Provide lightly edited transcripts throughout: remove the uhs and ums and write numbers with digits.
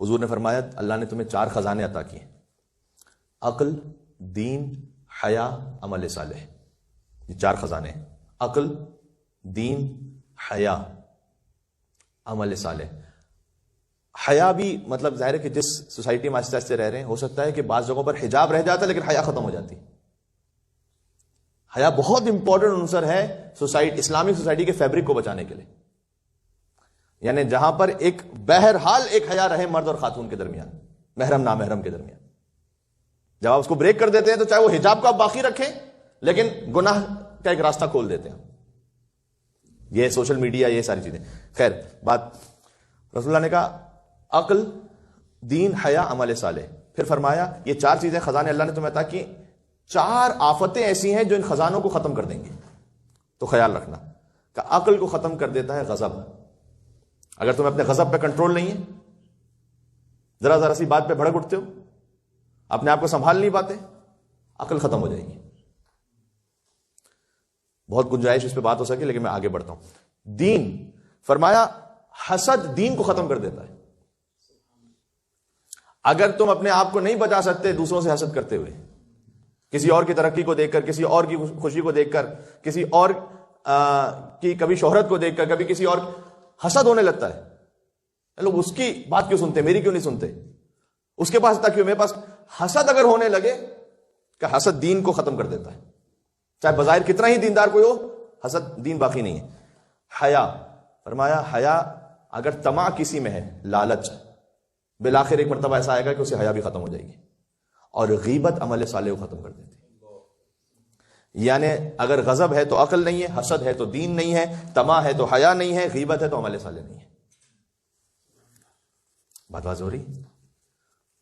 حضور نے فرمایا اللہ نے تمہیں 4 خزانے عطا کیے: عقل، دین، حیا، عمل صالح. یہ 4 خزانے ہیں: عقل، دین، حیا، عمل صالح. حیا بھی مطلب ظاہر ہے کہ جس سوسائٹی میں آہستہ آہستہ رہ رہے ہیں، ہو سکتا ہے کہ بعض جگہوں پر حجاب رہ جاتا ہے لیکن حیا ختم ہو جاتی. حیا بہت امپورٹنٹ عنصر ہے اسلامک سوسائٹی کے فیبرک کو بچانے کے لیے. یعنی جہاں پر ایک بہرحال ایک حیا رہے مرد اور خاتون کے درمیان، محرم نامحرم کے درمیان. جب آپ اس کو بریک کر دیتے ہیں تو چاہے وہ حجاب کو آپ باقی رکھیں لیکن گناہ کا ایک راستہ کھول دیتے ہیں. یہ سوشل میڈیا، یہ ساری چیزیں. خیر بات، رسول اللہ نے کہا عقل، دین، حیا، عمل صالح. پھر فرمایا یہ 4 چیزیں خزانے اللہ نے تمہیں عطا کی، 4 آفتیں ایسی ہیں جو ان خزانوں کو ختم کر دیں گے، تو خیال رکھنا. کہ عقل کو ختم کر دیتا ہے غضب. اگر تمہیں اپنے غضب پہ کنٹرول نہیں ہے، ذرا ذرا سی بات پہ بھڑک اٹھتے ہو، اپنے آپ کو سنبھال نہیں پاتے، عقل ختم ہو جائے گی. بہت گنجائش اس پہ بات ہو سکے لیکن میں آگے بڑھتا ہوں. دین، فرمایا حسد دین کو ختم کر دیتا ہے. اگر تم اپنے آپ کو نہیں بچا سکتے دوسروں سے حسد کرتے ہوئے، کسی اور کی ترقی کو دیکھ کر، کسی اور کی خوشی کو دیکھ کر، کسی اور کی کبھی شہرت کو دیکھ کر، کبھی کسی اور، حسد ہونے لگتا ہے. لوگ اس کی بات کیوں سنتے، میری کیوں نہیں سنتے، اس کے پاس تک کیوں، میرے پاس. حسد اگر ہونے لگے کہ حسد دین کو ختم کر دیتا ہے. چاہے بظاہر کتنا ہی دیندار کوئی ہو، حسد دین باقی نہیں ہے. حیا، فرمایا حیا اگر طمع کسی میں ہے، لالچ، بالآخر ایک مرتبہ ایسا آئے گا کہ اسے حیا بھی ختم ہو جائے گی. اور غیبت عمل صالح کو ختم کر دیتی. یعنی اگر غضب ہے تو عقل نہیں ہے، حسد ہے تو دین نہیں ہے، طمع ہے تو حیا نہیں ہے، غیبت ہے تو عمل صالح نہیں ہے. بات واضح ہو رہی؟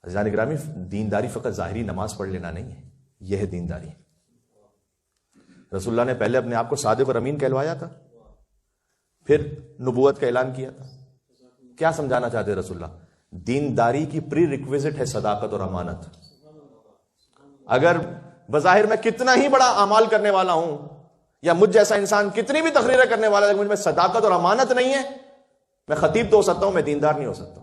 عزیزان گرامی، دینداری فقط ظاہری نماز پڑھ لینا نہیں ہے، یہ ہے دینداری. رسول اللہ نے پہلے اپنے آپ کو صادق اور امین کہلوایا تھا، پھر نبوت کا اعلان کیا تھا. کیا سمجھانا چاہتے رسول اللہ؟ دینداری کی پری ریکویزٹ ہے صداقت اور امانت. اگر بظاہر میں کتنا ہی بڑا اعمال کرنے والا ہوں، یا مجھ جیسا انسان کتنی بھی تقریریں کرنے والا ہے، مجھ میں صداقت اور امانت نہیں ہے، میں خطیب تو ہو سکتا ہوں، میں دیندار نہیں ہو سکتا.